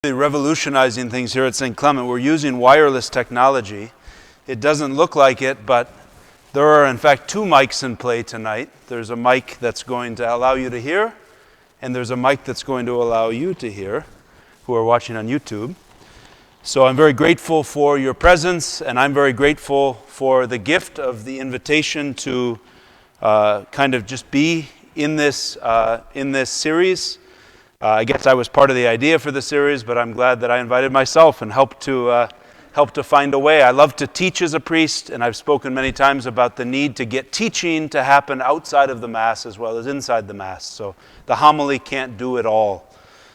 Revolutionizing things here at St. Clement. We're using wireless technology. It doesn't look like it, but there are in fact two mics in play tonight. There's a mic that's going to allow you to hear, and there's a mic that's going to allow you to hear, who are watching on YouTube. So I'm very grateful for your presence, and I'm very grateful for the gift of the invitation to kind of just be in this series. I guess I was part of the idea for the series, but I'm glad that I invited myself and helped to find a way. I love to teach as a priest, and I've spoken many times about the need to get teaching to happen outside of the Mass as well as inside the Mass. So the homily can't do it all.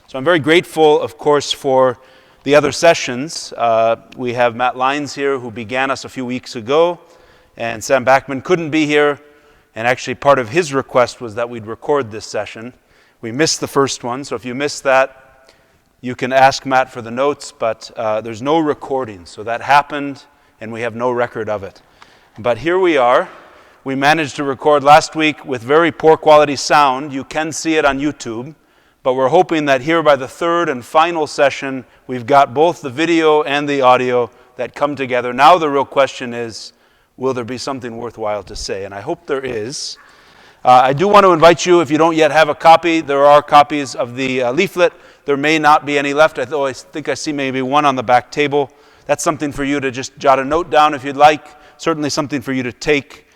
So I'm very grateful, of course, for the other sessions. We have Matt Lyons here, who began us a few weeks ago, and Sam Backman couldn't be here, and actually part of his request was that we'd record this session. We missed the first one, so if you missed that, you can ask Matt for the notes, but there's no recording. So that happened, and we have no record of it. But here we are. We managed to record last week with very poor quality sound. You can see it on YouTube, but we're hoping that here by the third and final session, we've got both the video and the audio that come together. Now the real question is, will there be something worthwhile to say? And I hope there is. I do want to invite you, if you don't yet have a copy, there are copies of the leaflet. There may not be any left. I think I see maybe one on the back table. That's something for you to just jot a note down if you'd like. Certainly something for you to take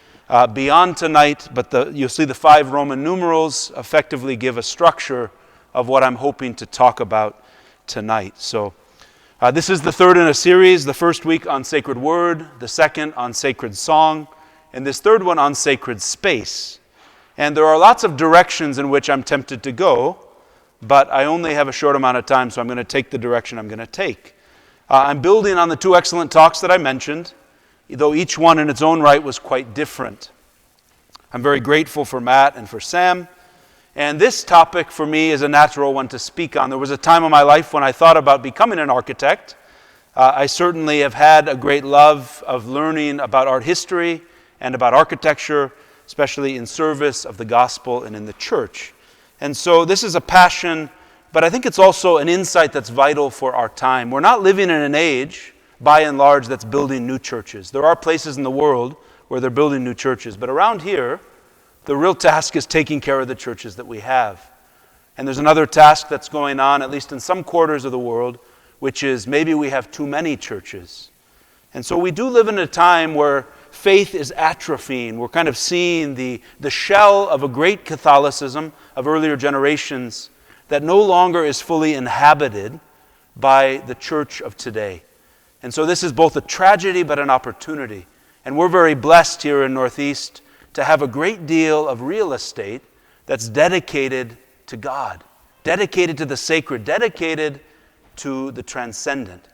beyond tonight. But you'll see the 5 Roman numerals effectively give a structure of what I'm hoping to talk about tonight. So this is the third in a series. The first week on Sacred Word, the second on Sacred Song, and this third one on Sacred Space. And there are lots of directions in which I'm tempted to go, but I only have a short amount of time, so I'm going to take the direction I'm going to take. I'm building on the 2 excellent talks that I mentioned, though each one in its own right was quite different. I'm very grateful for Matt and for Sam, and this topic for me is a natural one to speak on. There was a time in my life when I thought about becoming an architect. I certainly have had a great love of learning about art history and about architecture, especially in service of the gospel and in the church. And so this is a passion, but I think it's also an insight that's vital for our time. We're not living in an age, by and large, that's building new churches. There are places in the world where they're building new churches, but around here, the real task is taking care of the churches that we have. And there's another task that's going on, at least in some quarters of the world, which is maybe we have too many churches. And so we do live in a time where faith is atrophying. We're kind of seeing the shell of a great Catholicism of earlier generations that no longer is fully inhabited by the church of today. And so this is both a tragedy but an opportunity. And we're very blessed here in Northeast to have a great deal of real estate that's dedicated to God, dedicated to the sacred, dedicated to the transcendent.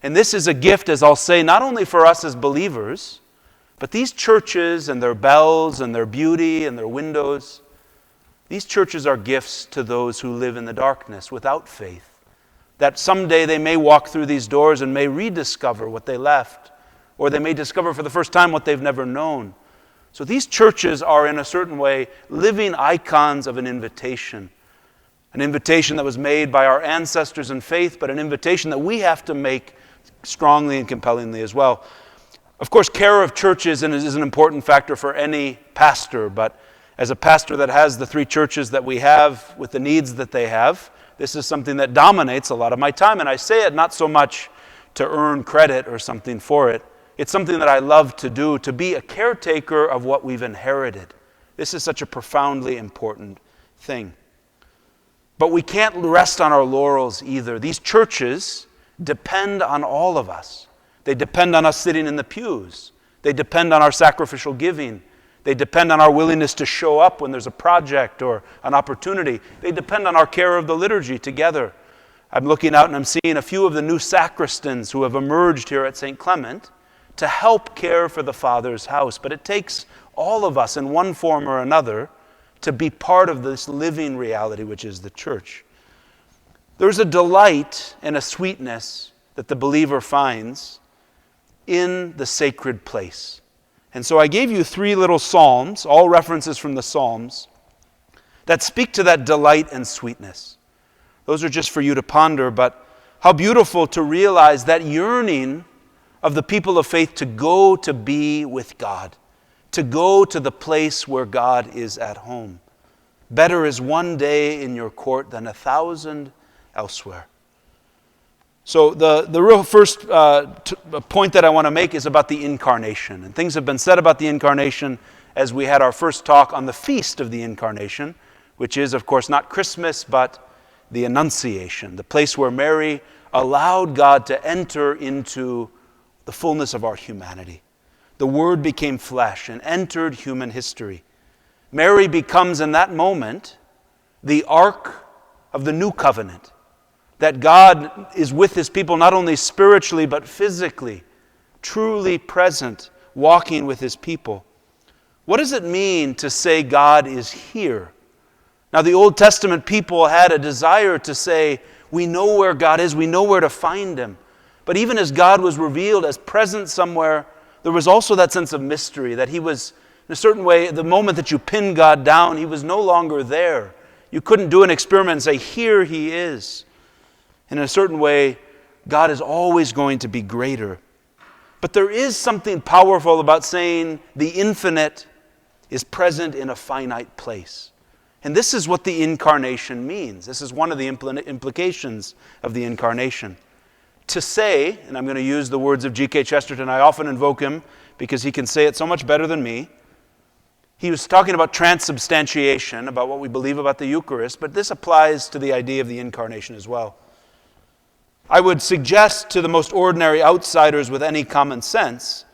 And this is a gift, as I'll say, not only for us as believers, but these churches and their bells and their beauty and their windows, these churches are gifts to those who live in the darkness without faith. That someday they may walk through these doors and may rediscover what they left, or they may discover for the first time what they've never known. So these churches are in a certain way living icons of an invitation that was made by our ancestors in faith, but an invitation that we have to make strongly and compellingly as well. Of course, care of churches is an important factor for any pastor, but as a pastor that has the 3 churches that we have with the needs that they have, this is something that dominates a lot of my time. And I say it not so much to earn credit or something for it. It's something that I love to do, to be a caretaker of what we've inherited. This is such a profoundly important thing. But we can't rest on our laurels either. These churches depend on all of us. They depend on us sitting in the pews. They depend on our sacrificial giving. They depend on our willingness to show up when there's a project or an opportunity. They depend on our care of the liturgy together. I'm looking out and I'm seeing a few of the new sacristans who have emerged here at St. Clement to help care for the Father's house. But it takes all of us in one form or another to be part of this living reality, which is the church. There's a delight and a sweetness that the believer finds in the sacred place. And so I gave you 3 little psalms, all references from the Psalms, that speak to that delight and sweetness. Those are just for you to ponder, but how beautiful to realize that yearning of the people of faith to go to be with God, to go to the place where God is at home. Better is one day in your court than 1,000 elsewhere. So the real first point that I want to make is about the Incarnation. And things have been said about the Incarnation as we had our first talk on the Feast of the Incarnation, which is, of course, not Christmas, but the Annunciation, the place where Mary allowed God to enter into the fullness of our humanity. The Word became flesh and entered human history. Mary becomes, in that moment, the ark of the new covenant, that God is with His people not only spiritually but physically, truly present, walking with His people. What does it mean to say God is here? Now, the Old Testament people had a desire to say, we know where God is, we know where to find Him. But even as God was revealed as present somewhere, there was also that sense of mystery, that He was, in a certain way, the moment that you pinned God down, He was no longer there. You couldn't do an experiment and say, here He is. In a certain way, God is always going to be greater. But there is something powerful about saying the infinite is present in a finite place. And this is what the Incarnation means. This is one of the implications of the Incarnation. To say, and I'm going to use the words of G.K. Chesterton, I often invoke him because he can say it so much better than me. He was talking about transubstantiation, about what we believe about the Eucharist, but this applies to the idea of the Incarnation as well. I would suggest to the most ordinary outsiders with any common sense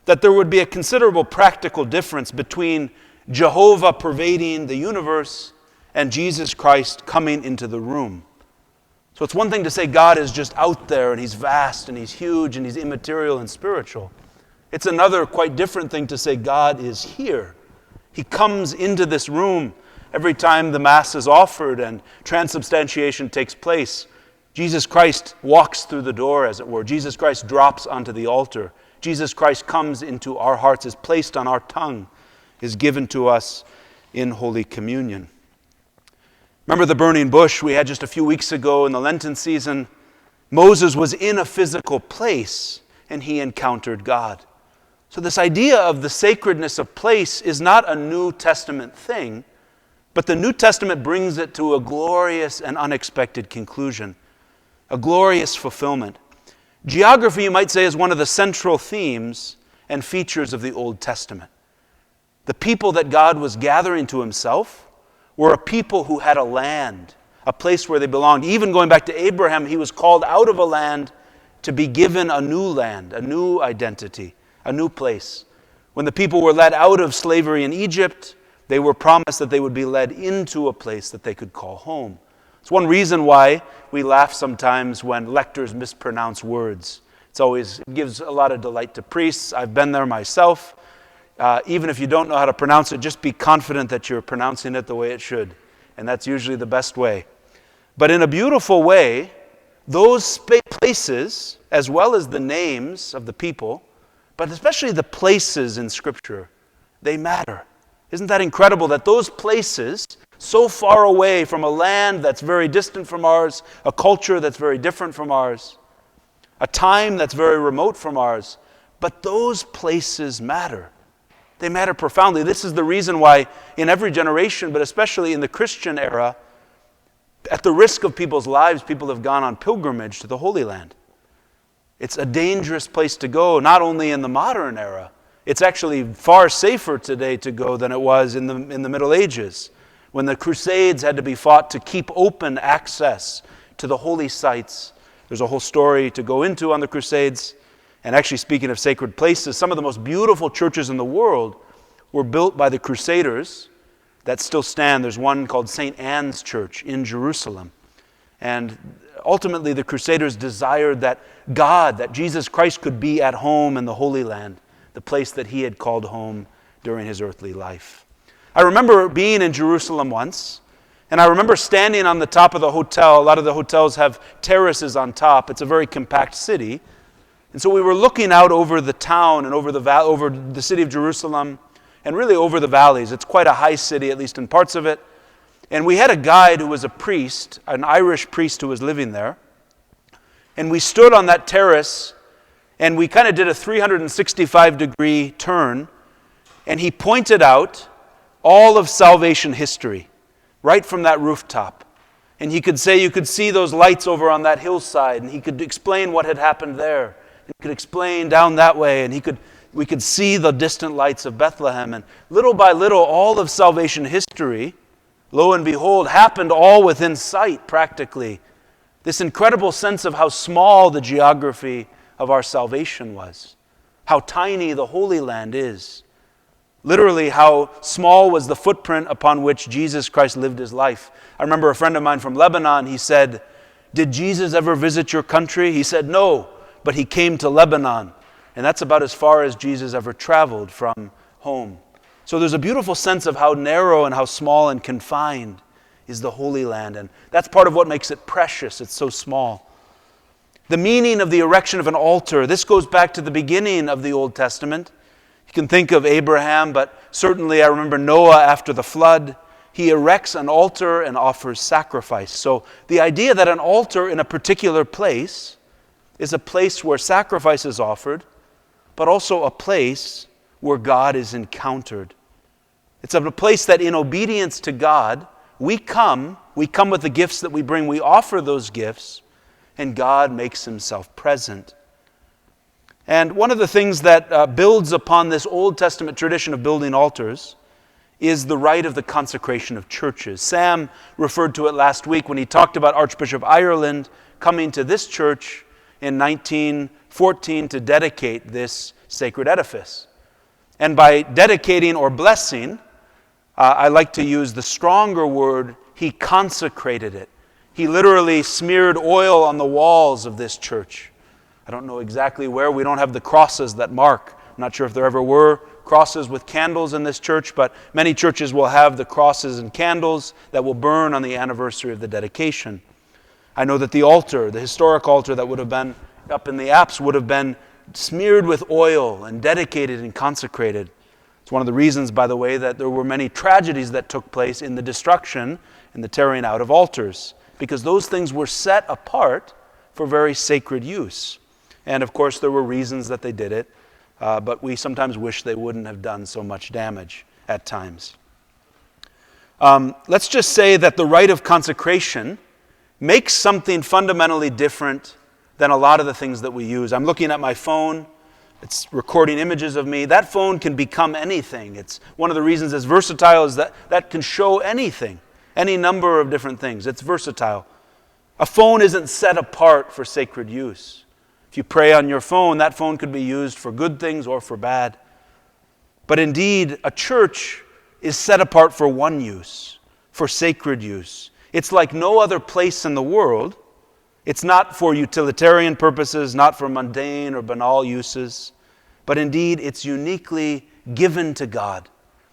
that there would be a considerable practical difference between Jehovah pervading the universe and Jesus Christ coming into the room. So it's one thing to say God is just out there and He's vast and He's huge and He's immaterial and spiritual. It's another quite different thing to say God is here. He comes into this room every time the Mass is offered and transubstantiation takes place. Jesus Christ walks through the door, as it were. Jesus Christ drops onto the altar. Jesus Christ comes into our hearts, is placed on our tongue, is given to us in Holy Communion. Remember the burning bush we had just a few weeks ago in the Lenten season? Moses was in a physical place and he encountered God. So this idea of the sacredness of place is not a New Testament thing, but the New Testament brings it to a glorious and unexpected conclusion, a glorious fulfillment. Geography, you might say, is one of the central themes and features of the Old Testament. The people that God was gathering to Himself were a people who had a land, a place where they belonged. Even going back to Abraham, he was called out of a land to be given a new land, a new identity, a new place. When the people were led out of slavery in Egypt, they were promised that they would be led into a place that they could call home. It's one reason why we laugh sometimes when lectors mispronounce words. It gives a lot of delight to priests. I've been there myself. Even if you don't know how to pronounce it, just be confident that you're pronouncing it the way it should. And that's usually the best way. But in a beautiful way, those places, as well as the names of the people, but especially the places in Scripture, they matter. Isn't that incredible that those places, so far away from a land that's very distant from ours, a culture that's very different from ours, a time that's very remote from ours, but those places matter. They matter profoundly. This is the reason why in every generation, but especially in the Christian era, at the risk of people's lives, people have gone on pilgrimage to the Holy Land. It's a dangerous place to go, not only in the modern era. It's actually far safer today to go than it was in the Middle Ages, when the Crusades had to be fought to keep open access to the holy sites. There's a whole story to go into on the Crusades. And actually, speaking of sacred places, some of the most beautiful churches in the world were built by the Crusaders that still stand. There's one called St. Anne's Church in Jerusalem. And ultimately, the Crusaders desired that Jesus Christ could be at home in the Holy Land, the place that He had called home during His earthly life. I remember being in Jerusalem once, and I remember standing on the top of the hotel. A lot of the hotels have terraces on top. It's a very compact city. And so we were looking out over the town and over the city of Jerusalem and really over the valleys. It's quite a high city, at least in parts of it. And we had a guide who was a priest, an Irish priest who was living there. And we stood on that terrace, and we kind of did a 365-degree turn, and he pointed out all of salvation history, right from that rooftop. And he could say you could see those lights over on that hillside, and he could explain what had happened there. He could explain down that way, and we could see the distant lights of Bethlehem. And little by little, all of salvation history, lo and behold, happened all within sight, practically. This incredible sense of how small the geography of our salvation was, how tiny the Holy Land is. Literally, how small was the footprint upon which Jesus Christ lived his life. I remember a friend of mine from Lebanon, he said, "Did Jesus ever visit your country?" He said, "No, but he came to Lebanon." And that's about as far as Jesus ever traveled from home. So there's a beautiful sense of how narrow and how small and confined is the Holy Land. And that's part of what makes it precious. It's so small. The meaning of the erection of an altar, this goes back to the beginning of the Old Testament. You can think of Abraham, but certainly I remember Noah after the flood. He erects an altar and offers sacrifice. So the idea that an altar in a particular place is a place where sacrifice is offered, but also a place where God is encountered. It's a place that in obedience to God, we come with the gifts that we bring, we offer those gifts, and God makes himself present. And one of the things that builds upon this Old Testament tradition of building altars is the rite of the consecration of churches. Sam referred to it last week when he talked about Archbishop Ireland coming to this church in 1914 to dedicate this sacred edifice. And by dedicating or blessing, I like to use the stronger word, he consecrated it. He literally smeared oil on the walls of this church. I don't know exactly where. We don't have the crosses that mark. I'm not sure if there ever were crosses with candles in this church, but many churches will have the crosses and candles that will burn on the anniversary of the dedication. I know that the altar, the historic altar that would have been up in the apse, would have been smeared with oil and dedicated and consecrated. It's one of the reasons, by the way, that there were many tragedies that took place in the destruction and the tearing out of altars, because those things were set apart for very sacred use. And of course, there were reasons that they did it, but we sometimes wish they wouldn't have done so much damage at times. Let's just say that the rite of consecration makes something fundamentally different than a lot of the things that we use. I'm looking at my phone. It's recording images of me. That phone can become anything. It's one of the reasons it's versatile is that can show anything, any number of different things. It's versatile. A phone isn't set apart for sacred use. If you pray on your phone, that phone could be used for good things or for bad. But indeed, a church is set apart for one use, for sacred use. It's like no other place in the world. It's not for utilitarian purposes, not for mundane or banal uses, but indeed it's uniquely given to God.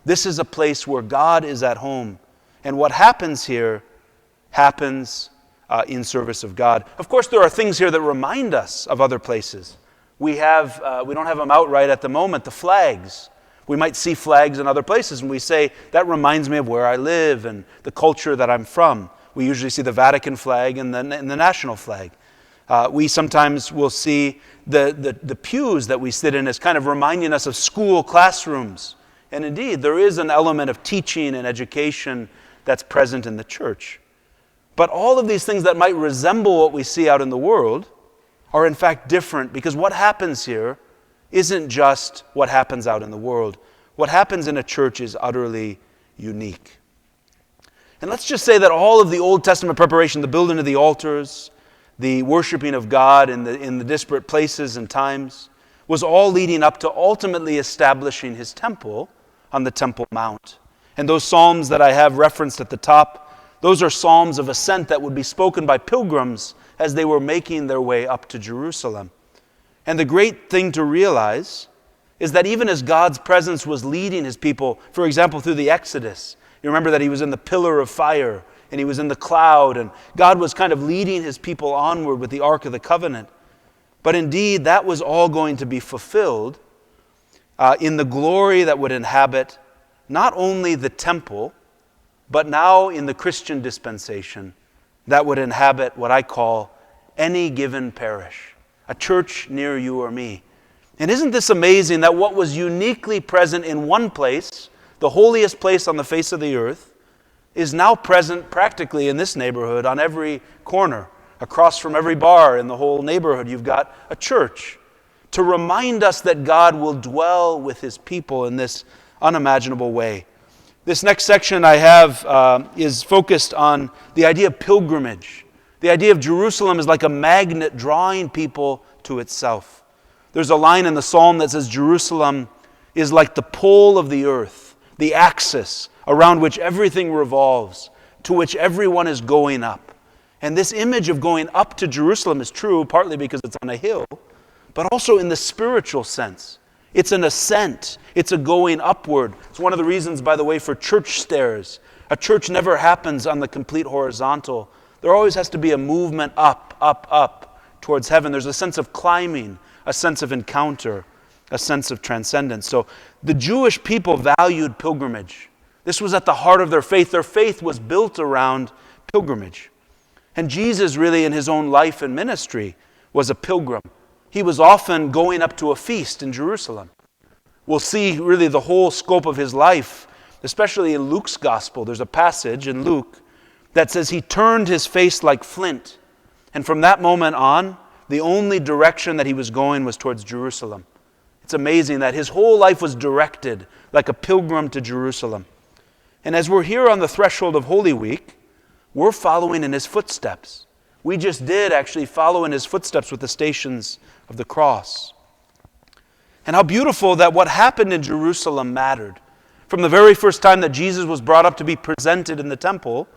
This is a place where God is at home. And what happens here happens in service of God. Of course, there are things here that remind us of other places. We don't have them outright at the moment, the flags. We might see flags in other places and we say, that reminds me of where I live and the culture that I'm from. We usually see the Vatican flag and the national flag. We sometimes will see the pews that we sit in as kind of reminding us of school classrooms. And indeed, there is an element of teaching and education that's present in the church. But all of these things that might resemble what we see out in the world are in fact different, because what happens here isn't just what happens out in the world. What happens in a church is utterly unique. And let's just say that all of the Old Testament preparation, the building of the altars, the worshiping of God in the disparate places and times, was all leading up to ultimately establishing his temple on the Temple Mount. And those psalms that I have referenced at the top, those are psalms of ascent that would be spoken by pilgrims as they were making their way up to Jerusalem. And the great thing to realize is that even as God's presence was leading his people, for example, through the Exodus, you remember that he was in the pillar of fire and he was in the cloud, and God was kind of leading his people onward with the Ark of the Covenant. But indeed, that was all going to be fulfilled in the glory that would inhabit not only the temple, but now in the Christian dispensation, that would inhabit what I call any given parish, a church near you or me. And isn't this amazing that what was uniquely present in one place, the holiest place on the face of the earth, is now present practically in this neighborhood on every corner. Across from every bar in the whole neighborhood, you've got a church to remind us that God will dwell with his people in this unimaginable way. This next section I have is focused on the idea of pilgrimage. The idea of Jerusalem is like a magnet drawing people to itself. There's a line in the psalm that says Jerusalem is like the pole of the earth, the axis around which everything revolves, to which everyone is going up. And this image of going up to Jerusalem is true, partly because it's on a hill, but also in the spiritual sense. It's an ascent. It's a going upward. It's one of the reasons, by the way, for church stairs. A church never happens on the complete horizontal. There always has to be a movement up, up, up towards heaven. There's a sense of climbing, a sense of encounter, a sense of transcendence. So the Jewish people valued pilgrimage. This was at the heart of their faith. Their faith was built around pilgrimage. And Jesus really in his own life and ministry was a pilgrim. He was often going up to a feast in Jerusalem. We'll see really the whole scope of his life, especially in Luke's gospel. There's a passage in Luke that says he turned his face like flint. And from that moment on, the only direction that he was going was towards Jerusalem. It's amazing that his whole life was directed like a pilgrim to Jerusalem. And as we're here on the threshold of Holy Week, we're following in his footsteps. We just did actually follow in his footsteps with the Stations of the Cross. And how beautiful that what happened in Jerusalem mattered. From the very first time that Jesus was brought up to be presented in the temple,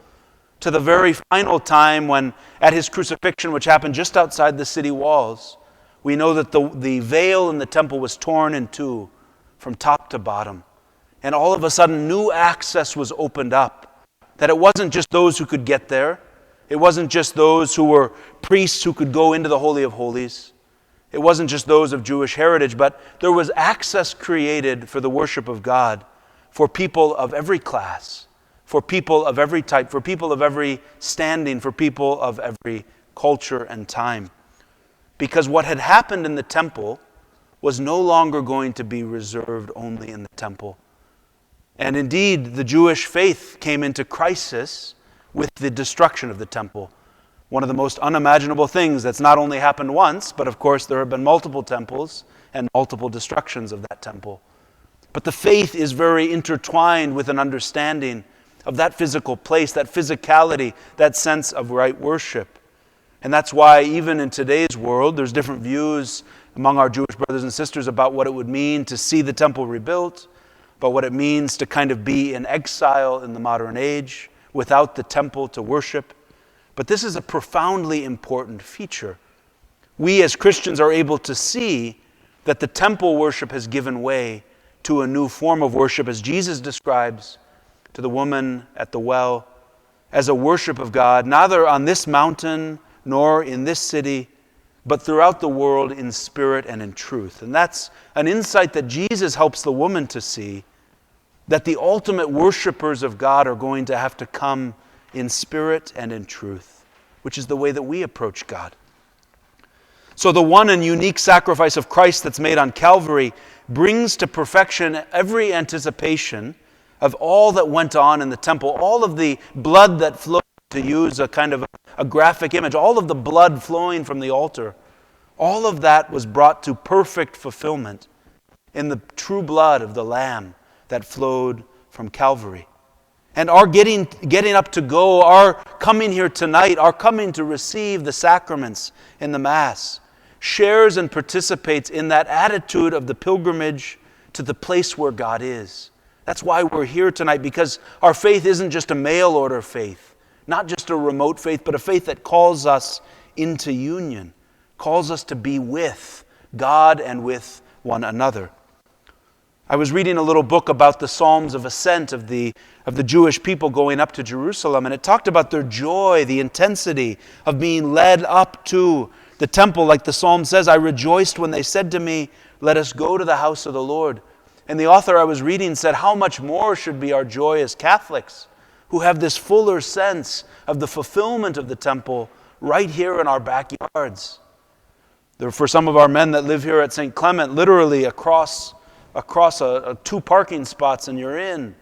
to the very final time when, at his crucifixion, which happened just outside the city walls, we know that the veil in the temple was torn in two from top to bottom. And all of a sudden, new access was opened up. That it wasn't just those who could get there. It wasn't just those who were priests who could go into the Holy of Holies. It wasn't just those of Jewish heritage, but there was access created for the worship of God for people of every class, for people of every type, for people of every standing, for people of every culture and time. Because what had happened in the temple was no longer going to be reserved only in the temple. And indeed, the Jewish faith came into crisis with the destruction of the temple. One of the most unimaginable things that's not only happened once, but of course there have been multiple temples and multiple destructions of that temple. But the faith is very intertwined with an understanding of that physical place, that physicality, that sense of right worship. And that's why even in today's world, there's different views among our Jewish brothers and sisters about what it would mean to see the temple rebuilt, about what it means to kind of be in exile in the modern age, without the temple to worship. But this is a profoundly important feature. We as Christians are able to see that the temple worship has given way to a new form of worship, as Jesus describes to the woman at the well, as a worship of God, neither on this mountain nor in this city, but throughout the world in spirit and in truth. And that's an insight that Jesus helps the woman to see, that the ultimate worshipers of God are going to have to come in spirit and in truth, which is the way that we approach God. So the one and unique sacrifice of Christ that's made on Calvary brings to perfection every anticipation of all that went on in the temple, all of the blood that flowed, to use a kind of a graphic image, all of the blood flowing from the altar, all of that was brought to perfect fulfillment in the true blood of the Lamb that flowed from Calvary. And our getting up to go, our coming here tonight, our coming to receive the sacraments in the Mass, shares and participates in that attitude of the pilgrimage to the place where God is. That's why we're here tonight, because our faith isn't just a mail order faith, not just a remote faith, but a faith that calls us into union, calls us to be with God and with one another. I was reading a little book about the Psalms of Ascent of the Jewish people going up to Jerusalem, and it talked about their joy, the intensity of being led up to the temple. Like the Psalm says, I rejoiced when they said to me, let us go to the house of the Lord. And the author I was reading said, how much more should be our joy as Catholics, who have this fuller sense of the fulfillment of the temple right here in our backyards. For some of our men that live here at St. Clement, literally across 2 parking spots and you're in.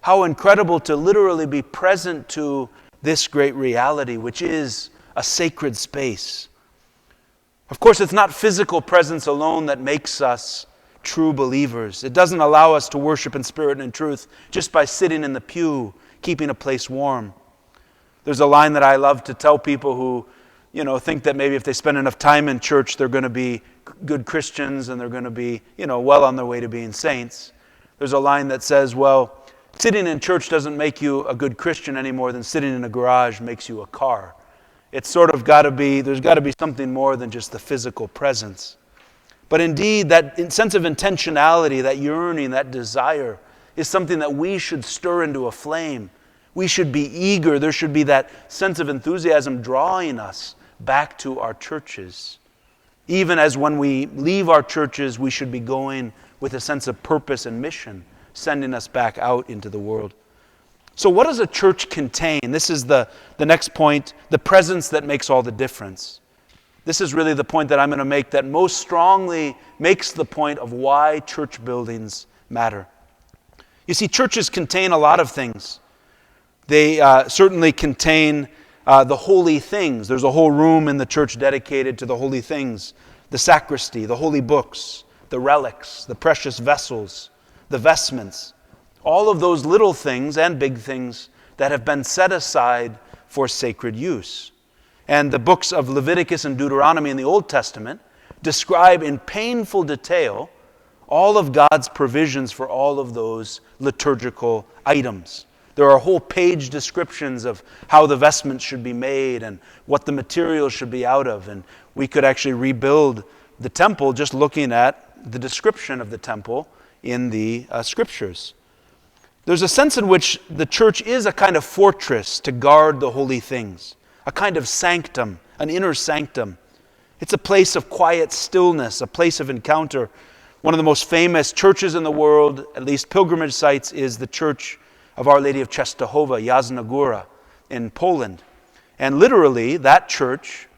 How incredible to literally be present to this great reality, which is a sacred space. Of course, it's not physical presence alone that makes us true believers. It doesn't allow us to worship in spirit and in truth just by sitting in the pew, keeping a place warm. There's a line that I love to tell people who, think that maybe if they spend enough time in church, they're going to be good Christians and they're going to be, well on their way to being saints. There's a line that says, well, sitting in church doesn't make you a good Christian any more than sitting in a garage makes you a car. It's sort of there's got to be something more than just the physical presence. But indeed, that sense of intentionality, that yearning, that desire is something that we should stir into a flame. We should be eager. There should be that sense of enthusiasm drawing us back to our churches. Even as when we leave our churches, we should be going with a sense of purpose and mission, sending us back out into the world. So what does a church contain? This is the next point, the presence that makes all the difference. This is really the point that I'm going to make that most strongly makes the point of why church buildings matter. You see, churches contain a lot of things. They certainly contain the holy things. There's a whole room in the church dedicated to the holy things. The sacristy, the holy books, the relics, the precious vessels, the vestments. All of those little things and big things that have been set aside for sacred use. And the books of Leviticus and Deuteronomy in the Old Testament describe in painful detail all of God's provisions for all of those liturgical items. There are whole page descriptions of how the vestments should be made and what the materials should be out of. And we could actually rebuild the temple just looking at the description of the temple in the scriptures. There's a sense in which the church is a kind of fortress to guard the holy things, a kind of sanctum, an inner sanctum. It's a place of quiet stillness, a place of encounter. One of the most famous churches in the world, at least pilgrimage sites, is the Church of Our Lady of Chestahova, Yaznagura, in Poland. And literally, that church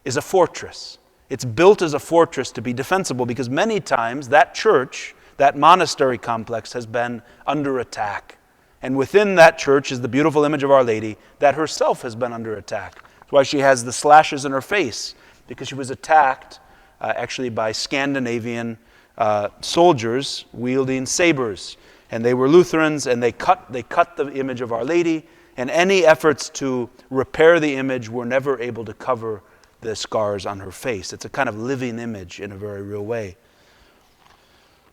is a fortress. It's built as a fortress to be defensible because many times that church, that monastery complex, has been under attack. And within that church is the beautiful image of Our Lady that herself has been under attack. That's why she has the slashes in her face, because she was attacked actually by Scandinavian soldiers wielding sabers. And they were Lutherans, and they cut the image of Our Lady, and any efforts to repair the image were never able to cover the scars on her face. It's a kind of living image in a very real way.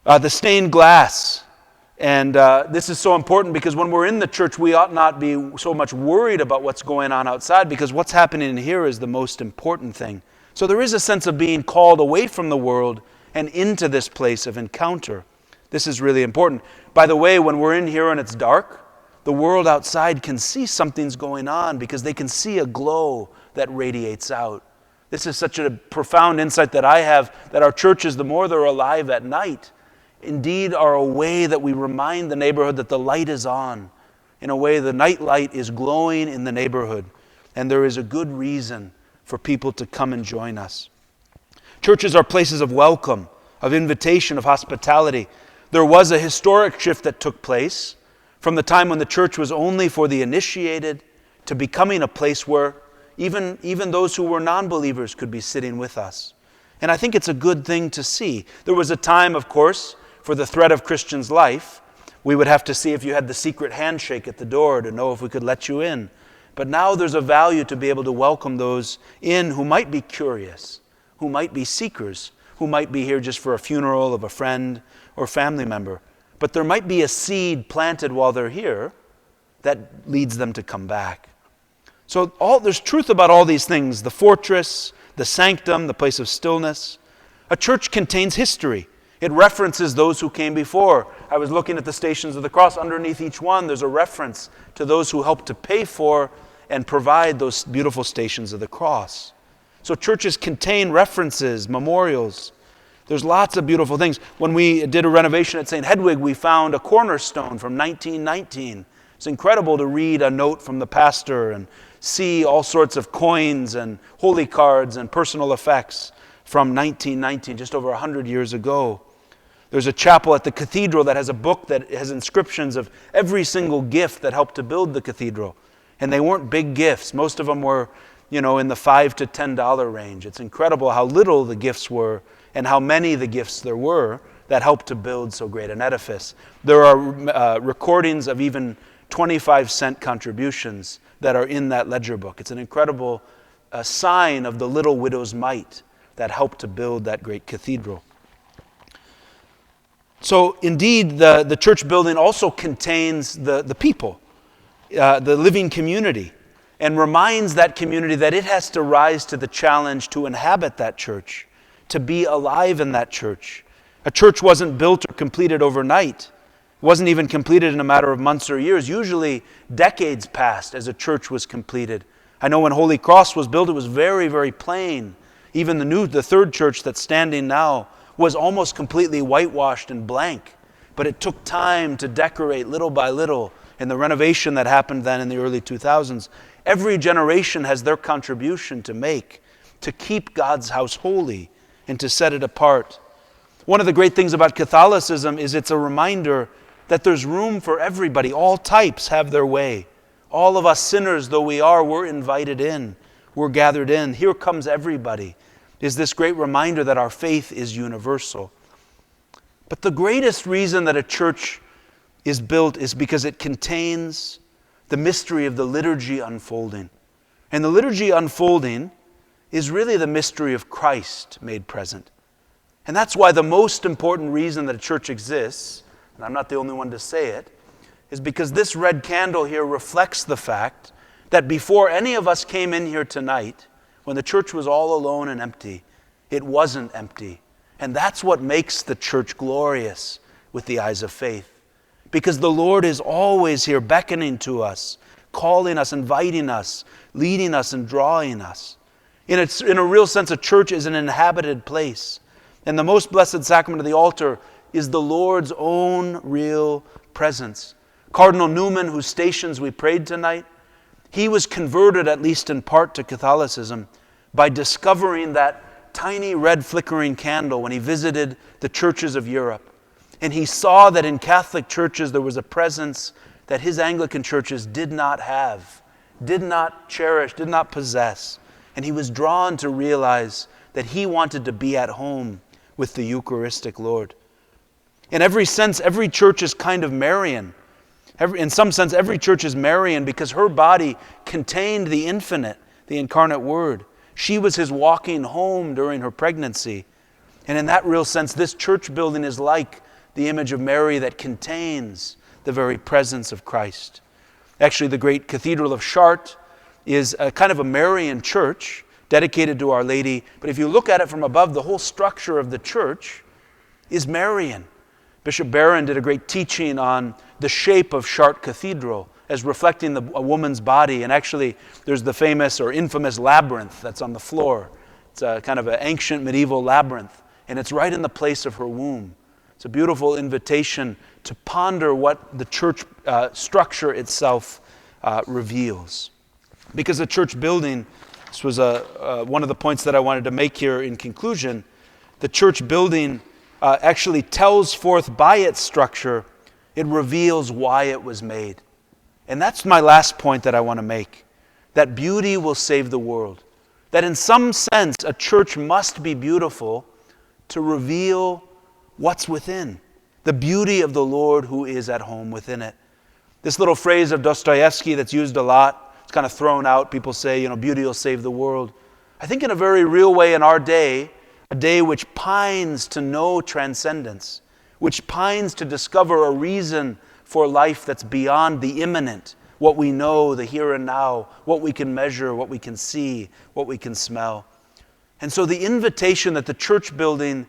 The stained glass, and this is so important because when we're in the church, we ought not be so much worried about what's going on outside, because what's happening in here is the most important thing. So there is a sense of being called away from the world and into this place of encounter. This is really important. By the way, when we're in here and it's dark, the world outside can see something's going on because they can see a glow that radiates out. This is such a profound insight that I have, that our churches, the more they're alive at night, indeed are a way that we remind the neighborhood that the light is on. In a way, the night light is glowing in the neighborhood, and there is a good reason for people to come and join us. Churches are places of welcome, of invitation, of hospitality. There was a historic shift that took place from the time when the church was only for the initiated to becoming a place where even those who were non-believers could be sitting with us. And I think it's a good thing to see. There was a time, of course, for the thread of Christian's life, we would have to see if you had the secret handshake at the door to know if we could let you in. But now there's a value to be able to welcome those in who might be curious, who might be seekers, who might be here just for a funeral of a friend or family member. But there might be a seed planted while they're here that leads them to come back. So there's truth about all these things: the fortress, the sanctum, the place of stillness. A church contains history. It references those who came before. I was looking at the Stations of the Cross. Underneath each one, there's a reference to those who helped to pay for and provide those beautiful Stations of the Cross. So churches contain references, memorials. There's lots of beautiful things. When we did a renovation at St. Hedwig, we found a cornerstone from 1919. It's incredible to read a note from the pastor and see all sorts of coins and holy cards and personal effects from 1919, just over 100 years ago. There's a chapel at the cathedral that has a book that has inscriptions of every single gift that helped to build the cathedral. And they weren't big gifts. Most of them were, in the $5 to $10 range. It's incredible how little the gifts were and how many the gifts there were that helped to build so great an edifice. There are recordings of even 25-cent contributions that are in that ledger book. It's an incredible sign of the little widow's mite that helped to build that great cathedral. So indeed, the church building also contains the people, the living community, and reminds that community that it has to rise to the challenge to inhabit that church, to be alive in that church. A church wasn't built or completed overnight. It wasn't even completed in a matter of months or years. Usually decades passed as a church was completed. I know when Holy Cross was built, it was very, very plain. Even the third church that's standing now was almost completely whitewashed and blank. But it took time to decorate little by little. And the renovation that happened then in the early 2000s, every generation has their contribution to make to keep God's house holy and to set it apart. One of the great things about Catholicism is it's a reminder that there's room for everybody. All types have their way. All of us sinners, though we are, we're invited in. We're gathered in. Here comes everybody. Is this great reminder that our faith is universal. But the greatest reason that a church is built is because it contains the mystery of the liturgy unfolding. And the liturgy unfolding is really the mystery of Christ made present. And that's why the most important reason that a church exists, and I'm not the only one to say it, is because this red candle here reflects the fact that before any of us came in here tonight, when the church was all alone and empty, it wasn't empty. And that's what makes the church glorious with the eyes of faith. Because the Lord is always here beckoning to us, calling us, inviting us, leading us, and drawing us. In a real sense, a church is an inhabited place. And the most blessed sacrament of the altar is the Lord's own real presence. Cardinal Newman, whose stations we prayed tonight, he was converted, at least in part, to Catholicism by discovering that tiny red flickering candle when he visited the churches of Europe. And he saw that in Catholic churches there was a presence that his Anglican churches did not have, did not cherish, did not possess. And he was drawn to realize that he wanted to be at home with the Eucharistic Lord. In every sense, every church is kind of Marian. In some sense, every church is Marian because her body contained the infinite, the incarnate Word. She was his walking home during her pregnancy. And in that real sense, this church building is like the image of Mary that contains the very presence of Christ. Actually, the great Cathedral of Chartres is a kind of a Marian church dedicated to Our Lady. But if you look at it from above, the whole structure of the church is Marian. Bishop Barron did a great teaching on the shape of Chartres Cathedral as reflecting a woman's body. And actually, there's the famous or infamous labyrinth that's on the floor. It's a kind of an ancient medieval labyrinth, and it's right in the place of her womb. It's a beautiful invitation to ponder what the church structure itself reveals. Because the church building, this was one of the points that I wanted to make here in conclusion, the church building actually tells forth by its structure, it reveals why it was made. And that's my last point that I want to make, that beauty will save the world. That in some sense, a church must be beautiful to reveal what's within, the beauty of the Lord who is at home within it. This little phrase of Dostoevsky that's used a lot, it's kind of thrown out. People say, beauty will save the world. I think in a very real way in our day, a day which pines to know transcendence, which pines to discover a reason for life that's beyond the immanent, what we know, the here and now, what we can measure, what we can see, what we can smell. And so the invitation that the church building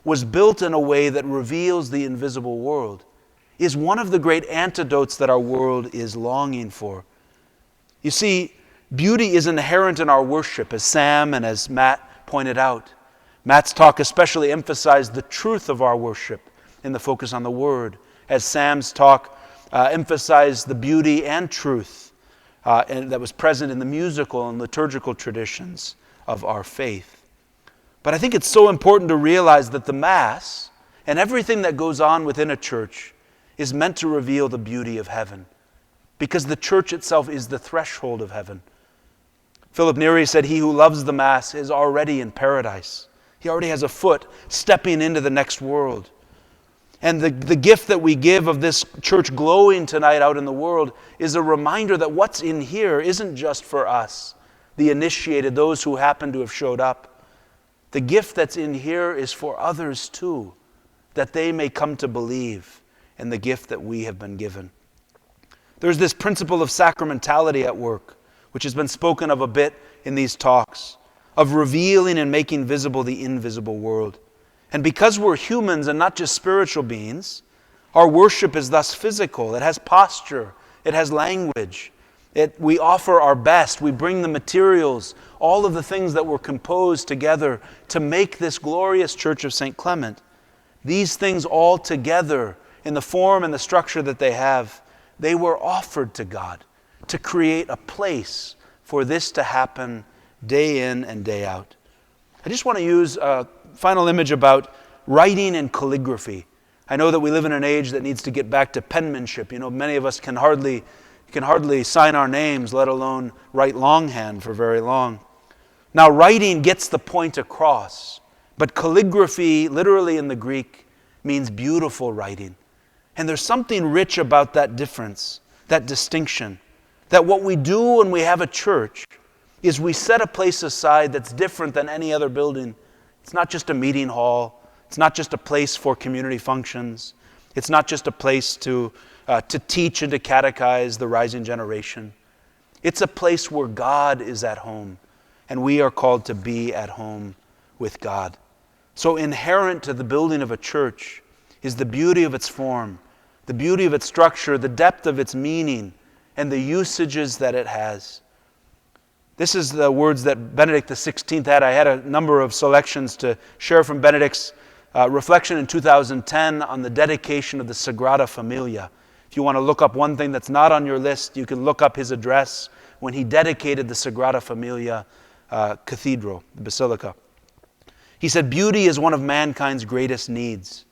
was built in a way that reveals the invisible world is one of the great antidotes that our world is longing for. You see, beauty is inherent in our worship, as Sam and as Matt pointed out. Matt's talk especially emphasized the truth of our worship in the focus on the Word, as Sam's talk emphasized the beauty and truth and that was present in the musical and liturgical traditions of our faith. But I think it's so important to realize that the Mass and everything that goes on within a church is meant to reveal the beauty of heaven, because the church itself is the threshold of heaven. Philip Neri said, "He who loves the Mass is already in paradise." He already has a foot stepping into the next world. And the gift that we give of this church glowing tonight out in the world is a reminder that what's in here isn't just for us, the initiated, those who happen to have showed up. The gift that's in here is for others too, that they may come to believe in the gift that we have been given. There's this principle of sacramentality at work, which has been spoken of a bit in these talks, of revealing and making visible the invisible world. And because we're humans and not just spiritual beings, our worship is thus physical. It has posture. It has language. We offer our best. We bring the materials, all of the things that were composed together to make this glorious Church of St. Clement. These things all together, in the form and the structure that they have, they were offered to God to create a place for this to happen day in and day out. I just want to use a final image about writing and calligraphy. I know that we live in an age that needs to get back to penmanship. Many of us can hardly sign our names, let alone write longhand for very long. Now, writing gets the point across, but calligraphy, literally in the Greek, means beautiful writing. And there's something rich about that difference, that distinction, that what we do when we have a church is we set a place aside that's different than any other building. It's not just a meeting hall. It's not just a place for community functions. It's not just a place to teach and to catechize the rising generation. It's a place where God is at home, and we are called to be at home with God. So inherent to the building of a church is the beauty of its form, the beauty of its structure, the depth of its meaning, and the usages that it has. This is the words that Benedict XVI had. I had a number of selections to share from Benedict's reflection in 2010 on the dedication of the Sagrada Familia. If you want to look up one thing that's not on your list, you can look up his address when he dedicated the Sagrada Familia Cathedral, the Basilica. He said, "Beauty is one of mankind's greatest needs.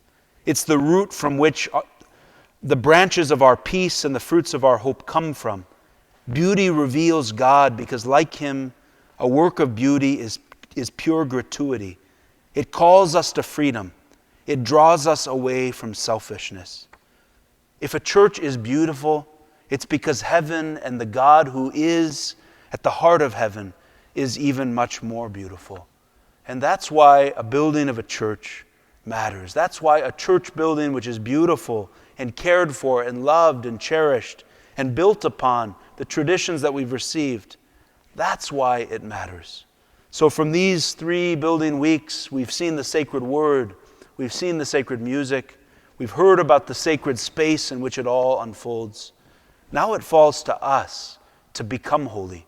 It's the root from which the branches of our peace and the fruits of our hope come from. Beauty reveals God because, like Him, a work of beauty is pure gratuity. It calls us to freedom. It draws us away from selfishness." If a church is beautiful, it's because heaven and the God who is at the heart of heaven is even much more beautiful. And that's why a building of a church matters. That's why a church building which is beautiful and cared for and loved and cherished and built upon the traditions that we've received, that's why it matters. So from these 3 building weeks, we've seen the sacred word, we've seen the sacred music, we've heard about the sacred space in which it all unfolds. Now it falls to us to become holy.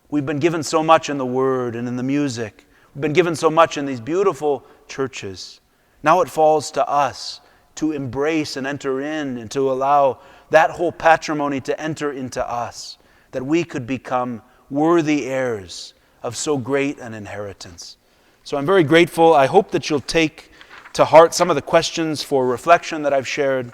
We've been given so much in the word and in the music. We've been given so much in these beautiful churches. Now it falls to us to embrace and enter in and to allow that whole patrimony to enter into us, that we could become worthy heirs of so great an inheritance. So I'm very grateful. I hope that you'll take to heart some of the questions for reflection that I've shared,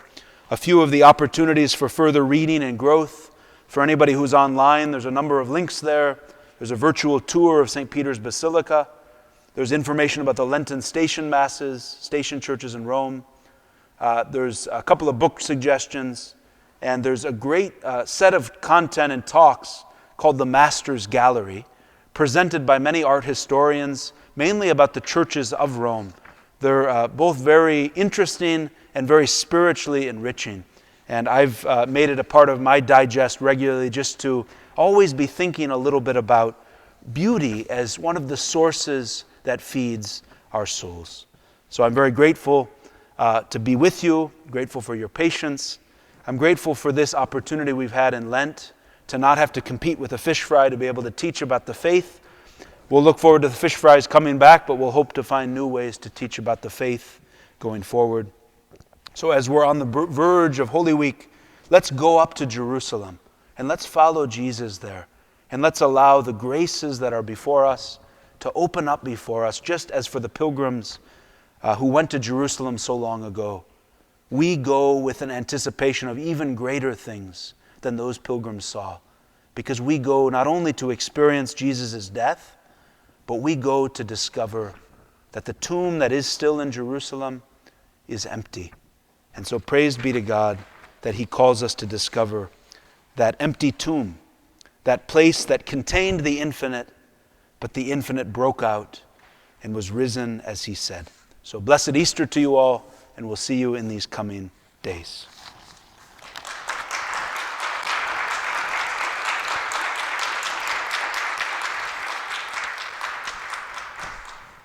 a few of the opportunities for further reading and growth. For anybody who's online, there's a number of links there. There's a virtual tour of St. Peter's Basilica. There's information about the Lenten station masses, station churches in Rome. There's a couple of book suggestions. And there's a great set of content and talks called the Master's Gallery, presented by many art historians, mainly about the churches of Rome. They're both very interesting and very spiritually enriching. And I've made it a part of my digest regularly just to always be thinking a little bit about beauty as one of the sources that feeds our souls. So I'm very grateful to be with you, grateful for your patience. I'm grateful for this opportunity we've had in Lent to not have to compete with a fish fry to be able to teach about the faith. We'll look forward to the fish fries coming back, but we'll hope to find new ways to teach about the faith going forward. So as we're on the verge of Holy Week, let's go up to Jerusalem And let's follow Jesus there. And let's allow the graces that are before us to open up before us, just as for the pilgrims who went to Jerusalem so long ago. We go with an anticipation of even greater things than those pilgrims saw, because we go not only to experience Jesus' death, but we go to discover that the tomb that is still in Jerusalem is empty. And so praise be to God that He calls us to discover that empty tomb, that place that contained the infinite, but the infinite broke out and was risen as He said. So blessed Easter to you all, and we'll see you in these coming days.